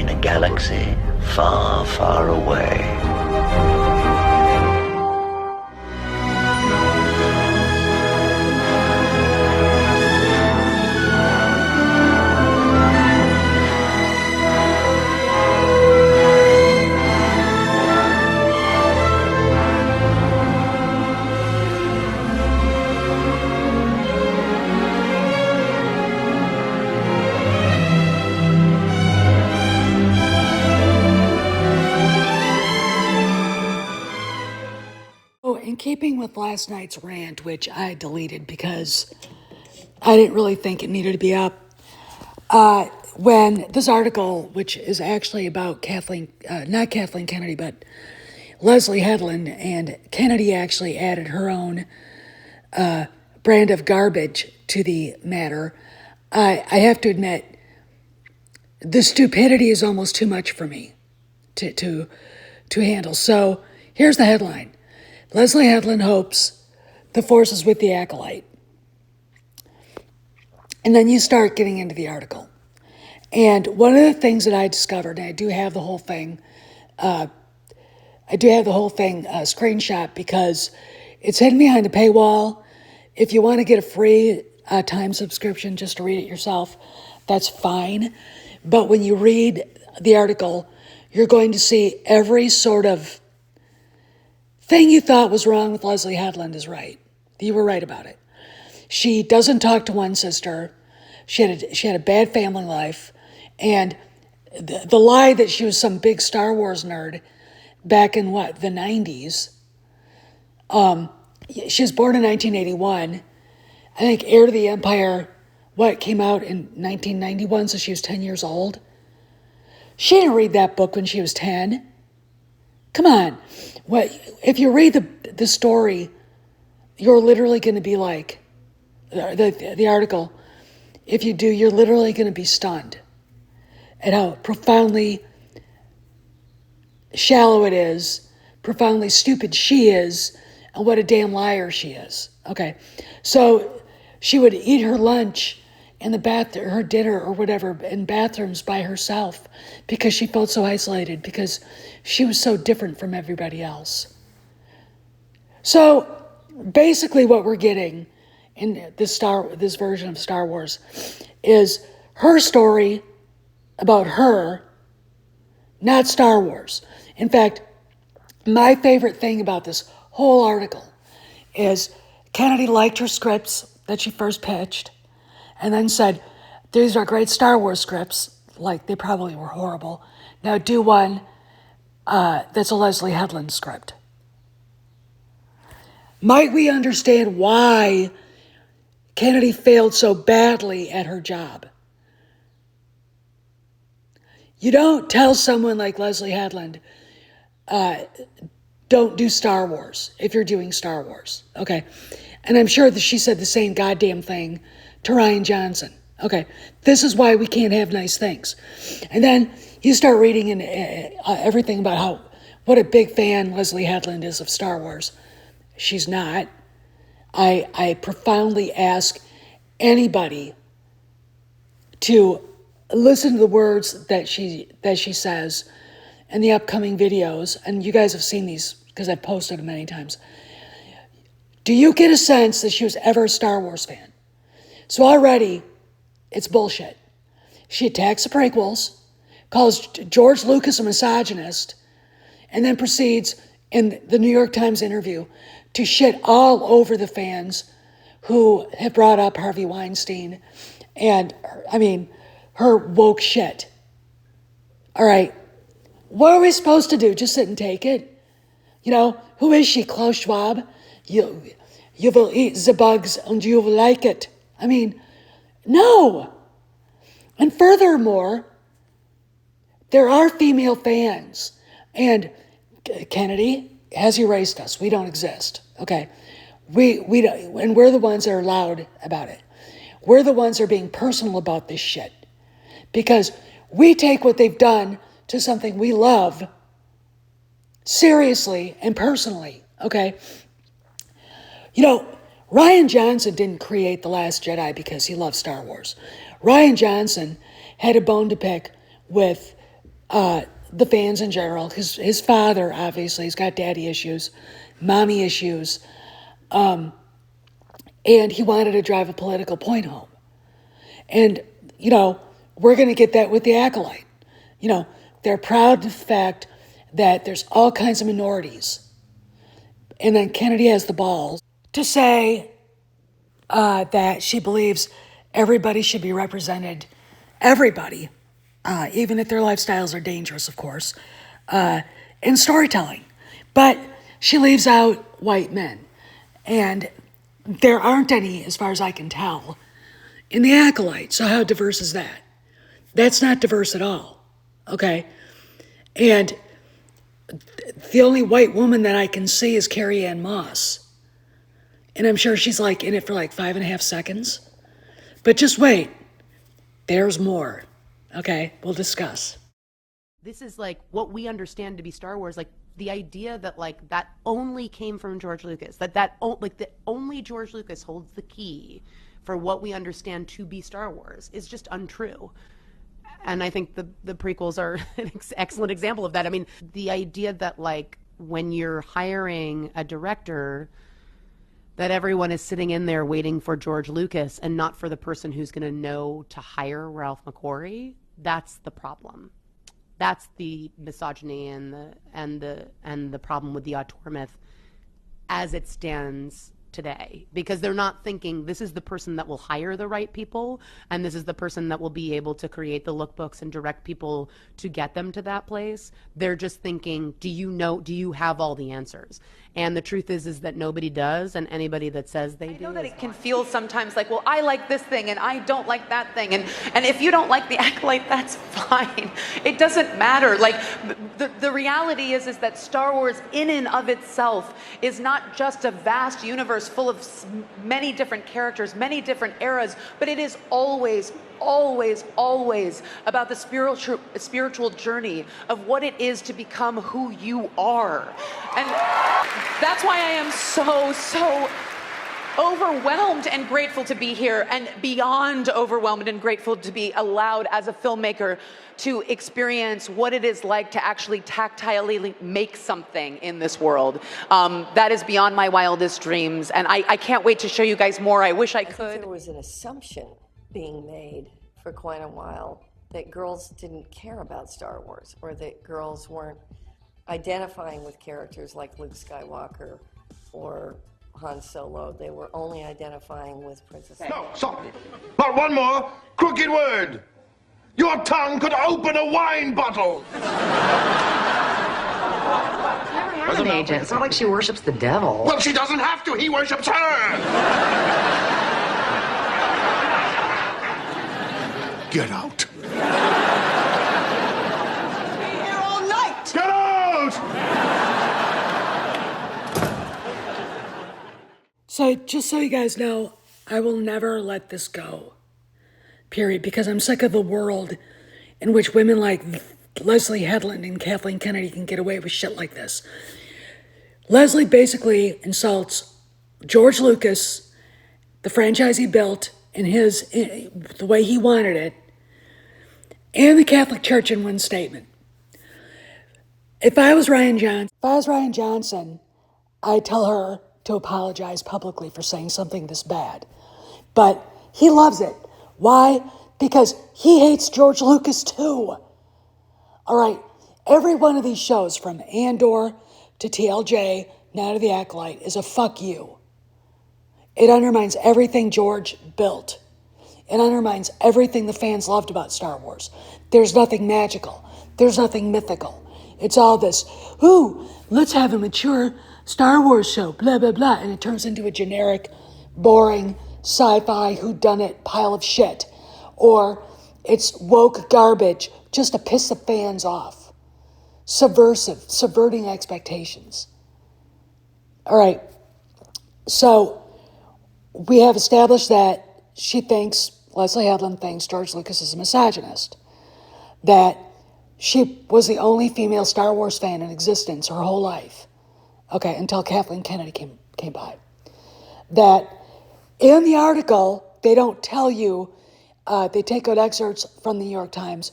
in a galaxy far, far away. In keeping with last night's rant, which I deleted because I didn't really think it needed to be up, when this article, which is actually about not Kathleen Kennedy, but Leslie Headland, and Kennedy actually added her own brand of garbage to the matter, I have to admit, the stupidity is almost too much for me to handle. So here's the headline. Leslie Headland hopes the Force is with the acolyte. And then you start getting into the article. And one of the things that I discovered, and I do have the whole thing screenshot because it's hidden behind a paywall. If you want to get a free time subscription just to read it yourself, that's fine. But when you read the article, you're going to see every sort of thing you thought was wrong with Leslie Headland is right. You were right about it. She doesn't talk to one sister. She had a bad family life. And the lie that she was some big Star Wars nerd back in the 90s. She was born in 1981. I think Heir to the Empire, came out in 1991, so she was 10 years old. She didn't read that book when she was 10. Come on. If you read the story, you're literally going to be like, the article, if you do, you're literally going to be stunned at how profoundly shallow it is, profoundly stupid she is, and what a damn liar she is. Okay, so she would eat her lunch in the bathroom, her dinner or whatever, in bathrooms by herself because she felt so isolated, because she was so different from everybody else. So basically what we're getting in this version of Star Wars is her story about her, not Star Wars. In fact, my favorite thing about this whole article is Kennedy liked her scripts that she first pitched and then said, these are great Star Wars scripts, like they probably were horrible. Now do one that's a Leslie Headland script. Might we understand why Kennedy failed so badly at her job? You don't tell someone like Leslie Headland, don't do Star Wars if you're doing Star Wars, okay? And I'm sure that she said the same goddamn thing to Rian Johnson. Okay, this is why we can't have nice things. And then you start reading in everything about what a big fan Leslie Headland is of Star Wars. She's not. I profoundly ask anybody to listen to the words that she says in the upcoming videos, and you guys have seen these because I've posted them many times. Do you get a sense that she was ever a Star Wars fan? So already, it's bullshit. She attacks the prequels, calls George Lucas a misogynist, and then proceeds in the New York Times interview to shit all over the fans who have brought up Harvey Weinstein and, her woke shit. All right, what are we supposed to do? Just sit and take it? Who is she, Klaus Schwab? You will eat the bugs and you will like it. No. And furthermore, there are female fans. And Kennedy has erased us. We don't exist. Okay? We don't, and we're the ones that are loud about it. We're the ones that are being personal about this shit. Because we take what they've done to something we love seriously and personally. Okay? Rian Johnson didn't create The Last Jedi because he loved Star Wars. Rian Johnson had a bone to pick with the fans in general. His father, obviously, he's got daddy issues, mommy issues, and he wanted to drive a political point home. And, we're going to get that with the Acolyte. They're proud of the fact that there's all kinds of minorities. And then Kennedy has the balls to say that she believes everybody should be represented, everybody, even if their lifestyles are dangerous, of course, in storytelling. But she leaves out white men. And there aren't any, as far as I can tell, in the Acolyte. So how diverse is that? That's not diverse at all, okay? And the only white woman that I can see is Carrie Ann Moss. And I'm sure she's like in it for like 5.5 seconds. But just wait, there's more, okay? We'll discuss. This is like what we understand to be Star Wars, like the idea that like that only came from George Lucas, that only George Lucas holds the key for what we understand to be Star Wars is just untrue. And I think the prequels are an excellent example of that. I mean, the idea that like when you're hiring a director, that everyone is sitting in there waiting for George Lucas and not for the person who's going to know to hire Ralph McQuarrie, that's the problem. That's the misogyny and the problem with the auteur myth as it stands today, because they're not thinking this is the person that will hire the right people and this is the person that will be able to create the lookbooks and direct people to get them to that place. They're just thinking, do you have all the answers? And the truth is that nobody does, and anybody that says they do. I know that it can feel sometimes like, well, I like this thing and I don't like that thing, and if you don't like the Acolyte, that's fine. It doesn't matter. Like the reality is that Star Wars in and of itself is not just a vast universe full of many different characters, many different eras, but it is always about the spiritual journey of what it is to become who you are. And that's why I am so overwhelmed and grateful to be here, and beyond overwhelmed and grateful to be allowed as a filmmaker to experience what it is like to actually tactilely make something in this world. That is beyond my wildest dreams, and I can't wait to show you guys more. I wish I could. There was an assumption being made for quite a while that girls didn't care about Star Wars, or that girls weren't identifying with characters like Luke Skywalker or Han Solo. They were only identifying with Princess Leia. No, stop. Not one more crooked word. Your tongue could open a wine bottle. Never had an agent. It's not like she worships the devil. Well, she doesn't have to. He worships her. Get out. Be here all night. Get out! So just so you guys know, I will never let this go, period, because I'm sick of the world in which women like Leslie Headland and Kathleen Kennedy can get away with shit like this. Leslie basically insults George Lucas, the franchise he built, in the way he wanted it, and the Catholic Church in one statement. If I was Ryan Johnson, I'd tell her to apologize publicly for saying something this bad. But he loves it. Why? Because he hates George Lucas too. All right, every one of these shows, from Andor to TLJ, now to The Acolyte, is a fuck you. It undermines everything George built. It undermines everything the fans loved about Star Wars. There's nothing magical. There's nothing mythical. It's all this, ooh, let's have a mature Star Wars show, blah, blah, blah. And it turns into a generic, boring, sci-fi whodunit pile of shit. Or it's woke garbage just to piss the fans off. Subversive, subverting expectations. All right, so we have established that Leslie Headland thinks George Lucas is a misogynist, that she was the only female Star Wars fan in existence her whole life, okay, until Kathleen Kennedy came by. That in the article, they don't tell you, they take out excerpts from the New York Times,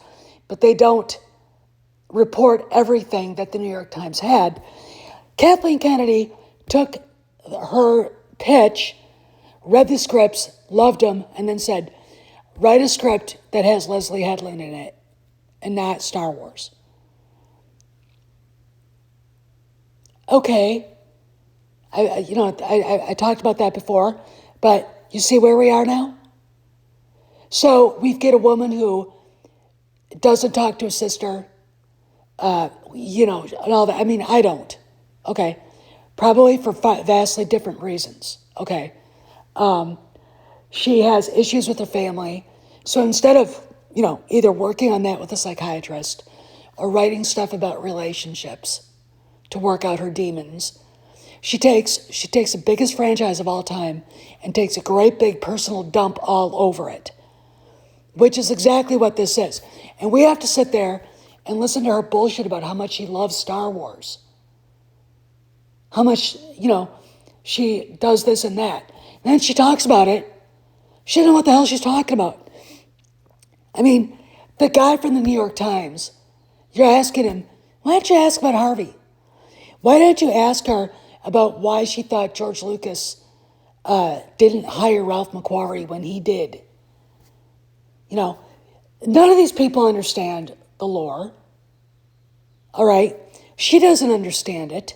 but they don't report everything that the New York Times had. Kathleen Kennedy took her pitch, read the scripts, loved them, and then said, write a script that has Leslie Headland in it and not Star Wars. Okay. I talked about that before, but you see where we are now? So we get a woman who doesn't talk to a sister, and all that. I mean, I don't, okay? Probably for vastly different reasons, okay? She has issues with her family. So instead of, either working on that with a psychiatrist or writing stuff about relationships to work out her demons, she takes the biggest franchise of all time and takes a great big personal dump all over it, which is exactly what this is. And we have to sit there and listen to her bullshit about how much she loves Star Wars. How much, she does this and that. And then she talks about it. She doesn't know what the hell she's talking about. I mean, the guy from the New York Times, you're asking him, why don't you ask about Harvey? Why don't you ask her about why she thought George Lucas didn't hire Ralph McQuarrie when he did? None of these people understand the lore. All right? She doesn't understand it.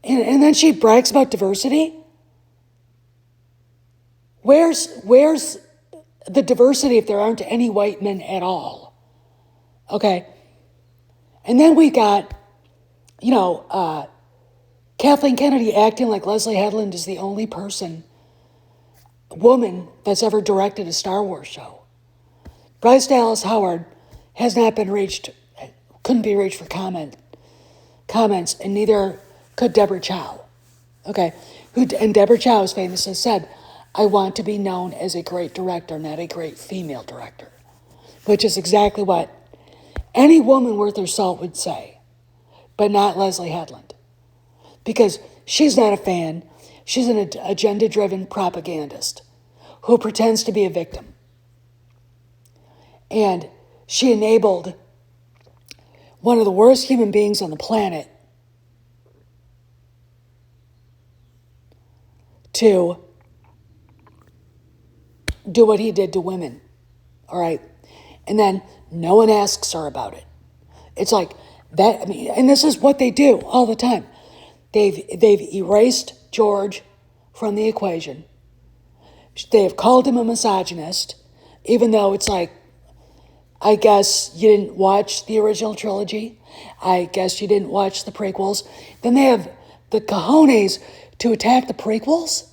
And then she brags about diversity? Where's the diversity if there aren't any white men at all? Okay? And then we got, Kathleen Kennedy acting like Leslie Headland is the only woman that's ever directed a Star Wars show. Bryce Dallas Howard has not been reached, couldn't be reached for comments, and neither could Deborah Chow. Okay? And Deborah Chow has famously said, I want to be known as a great director, not a great female director, which is exactly what any woman worth her salt would say, but not Leslie Headland, because she's not a fan. She's an agenda-driven propagandist who pretends to be a victim. And she enabled one of the worst human beings on the planet to do what he did to women, all right? And then no one asks her about it. It's like that, and this is what they do all the time. They've erased George from the equation. They have called him a misogynist, even though it's like, I guess you didn't watch the original trilogy. I guess you didn't watch the prequels. Then they have the cojones to attack the prequels?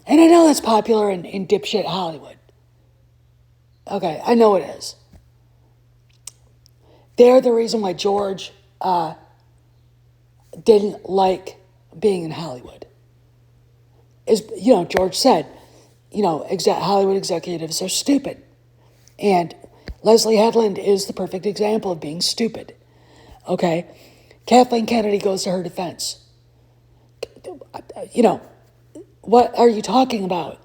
And I know that's popular in dipshit Hollywood. Okay, I know it is. They're the reason why George didn't like being in Hollywood. George said, Hollywood executives are stupid. And Leslie Headland is the perfect example of being stupid. Okay? Kathleen Kennedy goes to her defense. What are you talking about?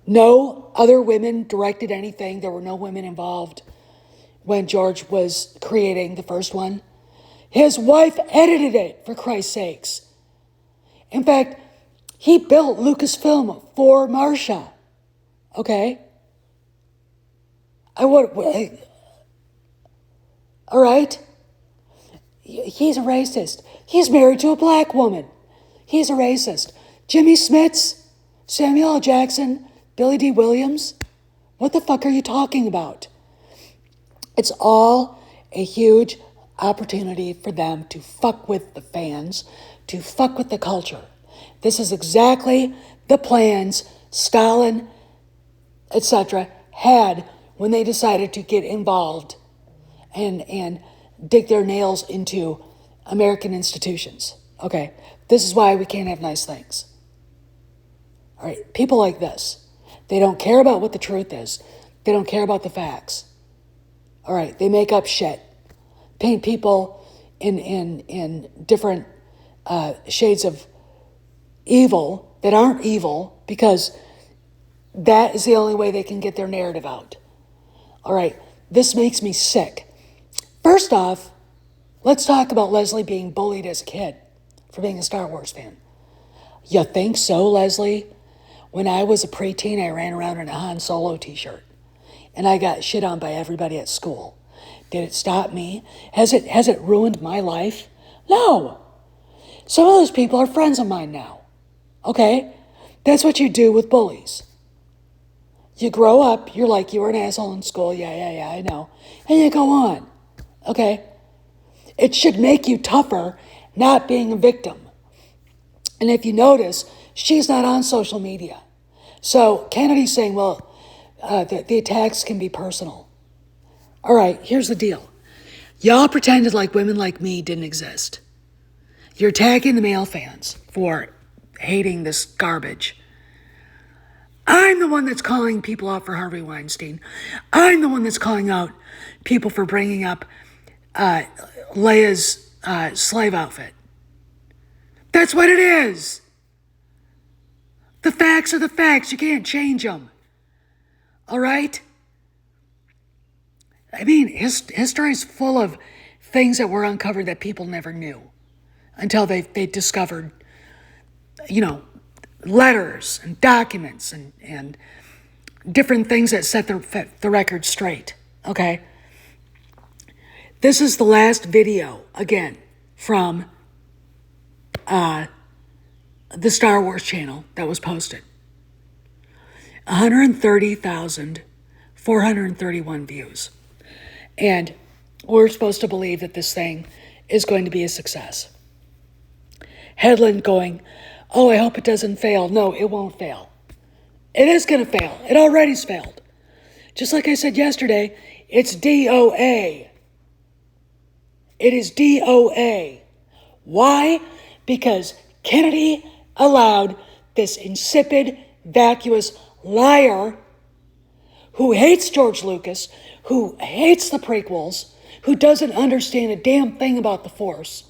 No other women directed anything. There were no women involved when George was creating the first one. His wife edited it, for Christ's sakes. In fact, he built Lucasfilm for Marsha. Okay? All right? He's a racist. He's married to a black woman. He's a racist. Jimmy Smits, Samuel L. Jackson, Billy D. Williams. What the fuck are you talking about? It's all a huge opportunity for them to fuck with the fans, to fuck with the culture. This is exactly the plans Stalin, etc., had when they decided to get involved and dig their nails into American institutions. Okay, this is why we can't have nice things. All right, people like this, they don't care about what the truth is. They don't care about the facts. All right, they make up shit, paint people in different shades of evil that aren't evil because that is the only way they can get their narrative out. All right, This makes me sick. First off, let's talk about Leslie being bullied as a kid for being a Star Wars fan. You think so, Leslie? When I was a preteen, I ran around in a Han Solo t-shirt. And I got shit on by everybody at school. Did it stop me? Has it ruined my life? No. Some of those people are friends of mine now. Okay? That's what you do with bullies. You grow up, you're like, you were an asshole in school. Yeah, I know. And you go on. Okay? It should make you tougher not being a victim. And if you notice, she's not on social media. So Kennedy's saying, well, the attacks can be personal. All right, here's the deal. Y'all pretended like women like me didn't exist. You're attacking the male fans for hating this garbage. I'm the one that's calling people out for Harvey Weinstein. I'm the one that's calling out people for bringing up Leia's slave outfit. That's what it is. The facts are the facts. You can't change them. All right? I mean, history is full of things that were uncovered that people never knew until they discovered, letters and documents and different things that set the record straight. Okay? This is the last video, again, from the Star Wars channel that was posted. 130,431 views. And we're supposed to believe that this thing is going to be a success. Headland going, oh, I hope it doesn't fail. No, it won't fail. It is going to fail. It already's failed. Just like I said yesterday, it's DOA. It is DOA. Why? Because Kennedy allowed this insipid, vacuous liar who hates George Lucas, who hates the prequels, who doesn't understand a damn thing about the Force,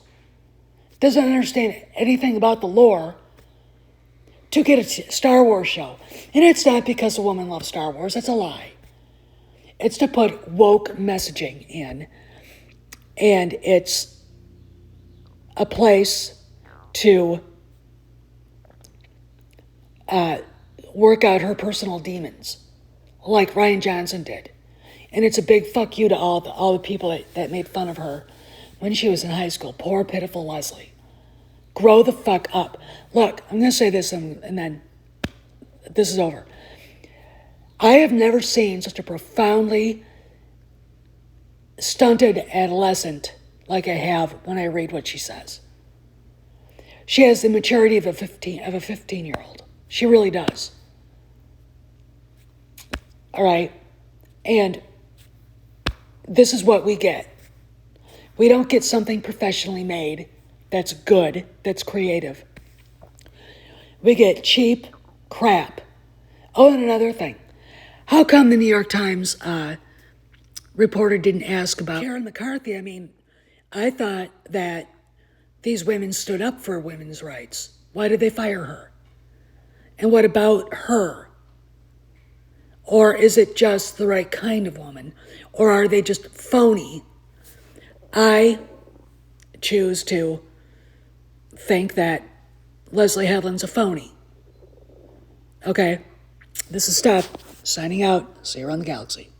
doesn't understand anything about the lore, to get a Star Wars show. And it's not because a woman loves Star Wars. That's a lie. It's to put woke messaging in. And it's a place to work out her personal demons, like Ryan Johnson did. And it's a big fuck you to all the people that made fun of her when she was in high school. Poor, pitiful Leslie. Grow the fuck up. Look, I'm going to say this and then this is over. I have never seen such a profoundly stunted adolescent like I have when I read what she says. She has the maturity of a 15-year-old. She really does. All right? And this is what we get. We don't get something professionally made that's good, that's creative. We get cheap crap. Oh, and another thing. How come the New York Times reporter didn't ask about Karen McCarthy? I mean, I thought that these women stood up for women's rights. Why did they fire her? And what about her? Or is it just the right kind of woman? Or are they just phony? I choose to think that Leslie Headland's a phony. Okay? This is Steph, signing out. See you around the galaxy.